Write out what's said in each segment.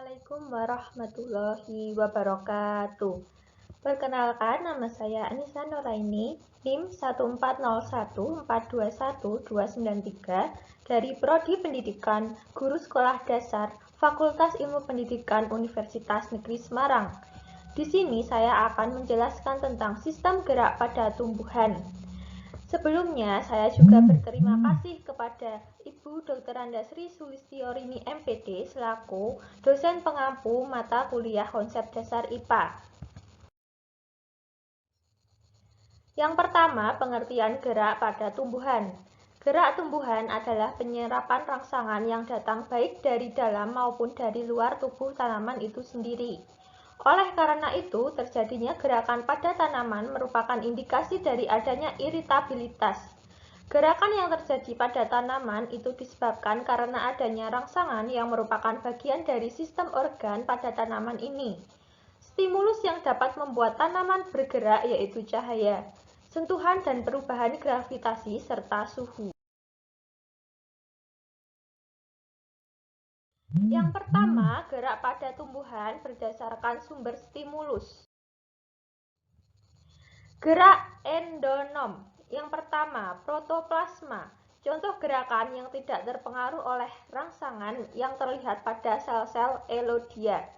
Assalamualaikum warahmatullahi wabarakatuh. Perkenalkan, nama saya Anissa Nuraini, NIM 14014219293 dari Prodi Pendidikan Guru Sekolah Dasar Fakultas Ilmu Pendidikan Universitas Negeri Semarang. Di sini saya akan menjelaskan tentang sistem gerak pada tumbuhan. Sebelumnya, saya juga berterima kasih kepada Ibu Dr. Anda Sri Sulistiorini MPD selaku dosen pengampu mata kuliah konsep dasar IPA. Yang pertama, pengertian gerak pada tumbuhan. Gerak tumbuhan adalah penyerapan rangsangan yang datang baik dari dalam maupun dari luar tubuh tanaman itu sendiri. Oleh karena itu, terjadinya gerakan pada tanaman merupakan indikasi dari adanya iritabilitas. Gerakan yang terjadi pada tanaman itu disebabkan karena adanya rangsangan yang merupakan bagian dari sistem organ pada tanaman ini. Stimulus yang dapat membuat tanaman bergerak yaitu cahaya, sentuhan dan perubahan gravitasi serta suhu. Yang pertama, gerak pada tumbuhan berdasarkan sumber stimulus. Gerak endonom. Yang pertama, protoplasma. Contoh gerakan yang tidak terpengaruh oleh rangsangan yang terlihat pada sel-sel elodia.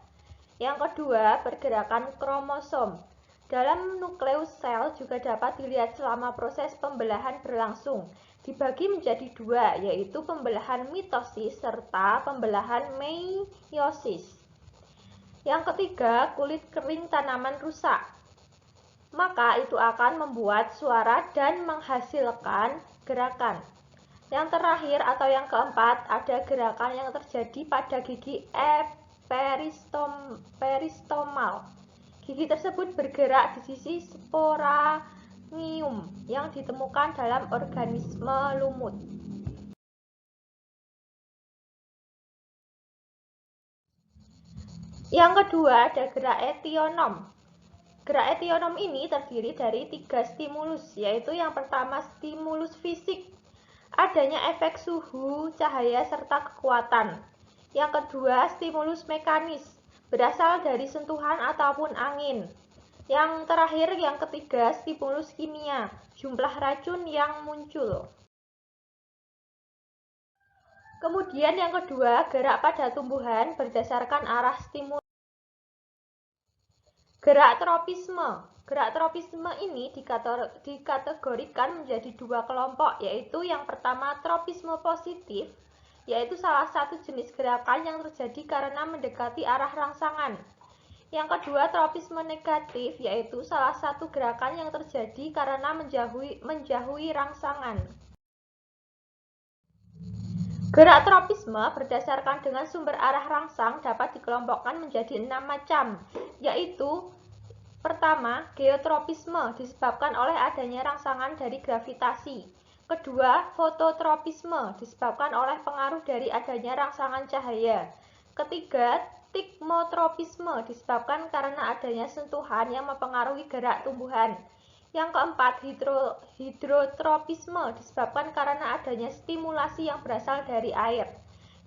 Yang kedua, pergerakan kromosom. Dalam nukleus sel juga dapat dilihat selama proses pembelahan berlangsung. Dibagi menjadi dua, yaitu pembelahan mitosis serta pembelahan meiosis. Yang ketiga, kulit kering tanaman rusak. Maka itu akan membuat suara dan menghasilkan gerakan. Yang terakhir atau yang keempat, ada gerakan yang terjadi pada gigi peristomal. Gigi tersebut bergerak di sisi sporangium yang ditemukan dalam organisme lumut. Yang kedua ada gerak etionom. Gerak etionom ini terdiri dari 3 stimulus, yaitu yang pertama stimulus fisik, adanya efek suhu, cahaya, serta kekuatan. Yang kedua stimulus mekanis, berasal dari sentuhan ataupun angin. Yang terakhir, yang ketiga, stimulus kimia, jumlah racun yang muncul. Kemudian yang kedua, gerak pada tumbuhan berdasarkan arah stimulus. Gerak tropisme. Gerak tropisme ini dikategorikan menjadi dua kelompok, yaitu yang pertama tropisme positif, yaitu salah satu jenis gerakan yang terjadi karena mendekati arah rangsangan. Yang kedua, tropisme negatif, yaitu salah satu gerakan yang terjadi karena menjauhi rangsangan. Gerak tropisme berdasarkan dengan sumber arah rangsang dapat dikelompokkan menjadi 6 macam, yaitu pertama, geotropisme disebabkan oleh adanya rangsangan dari gravitasi. Kedua, fototropisme disebabkan oleh pengaruh dari adanya rangsangan cahaya. Ketiga, tigmotropisme disebabkan karena adanya sentuhan yang mempengaruhi gerak tumbuhan. Yang keempat, hidrotropisme disebabkan karena adanya stimulasi yang berasal dari air.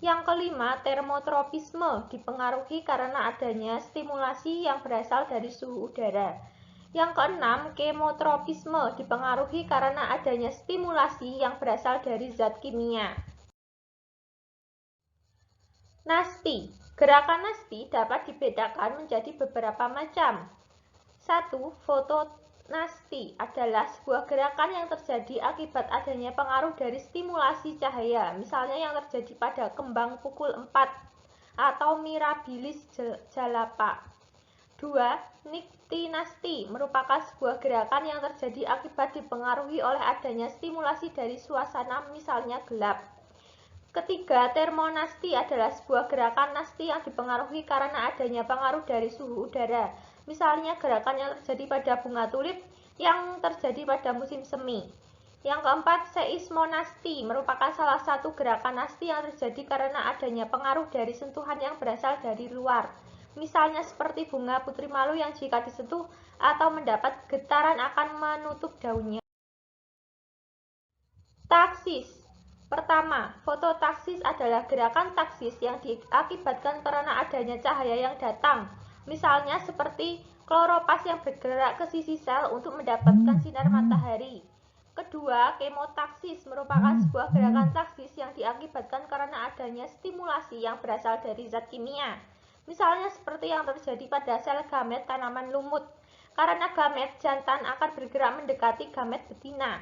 Yang kelima, termotropisme dipengaruhi karena adanya stimulasi yang berasal dari suhu udara. Yang keenam, kemotropisme dipengaruhi karena adanya stimulasi yang berasal dari zat kimia. Nasti. Gerakan nasti dapat dibedakan menjadi beberapa macam. 1. Fotonasti adalah sebuah gerakan yang terjadi akibat adanya pengaruh dari stimulasi cahaya, misalnya yang terjadi pada kembang pukul 4 atau Mirabilis jalapa. 2. Niktinasti merupakan sebuah gerakan yang terjadi akibat dipengaruhi oleh adanya stimulasi dari suasana, misalnya gelap. Ketiga, termonasti adalah sebuah gerakan nasti yang dipengaruhi karena adanya pengaruh dari suhu udara. Misalnya gerakan yang terjadi pada bunga tulip yang terjadi pada musim semi. Yang keempat, seismonasti merupakan salah satu gerakan nasti yang terjadi karena adanya pengaruh dari sentuhan yang berasal dari luar. Misalnya seperti bunga putri malu yang jika disentuh atau mendapat getaran akan menutup daunnya. Taksis. Pertama, fototaksis adalah gerakan taksis yang diakibatkan karena adanya cahaya yang datang, misalnya seperti kloropas yang bergerak ke sisi sel untuk mendapatkan sinar matahari. Kedua, kemotaksis merupakan sebuah gerakan taksis yang diakibatkan karena adanya stimulasi yang berasal dari zat kimia, misalnya seperti yang terjadi pada sel gamet tanaman lumut, karena gamet jantan akan bergerak mendekati gamet betina.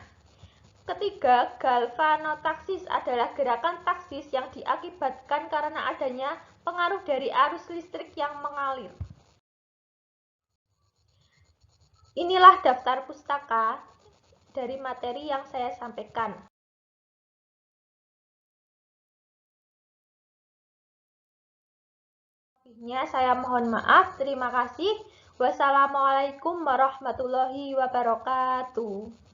Ketiga, galvanotaksis adalah gerakan taksis yang diakibatkan karena adanya pengaruh dari arus listrik yang mengalir. Inilah daftar pustaka dari materi yang saya sampaikan. Saya mohon maaf. Terima kasih. Wassalamualaikum warahmatullahi wabarakatuh.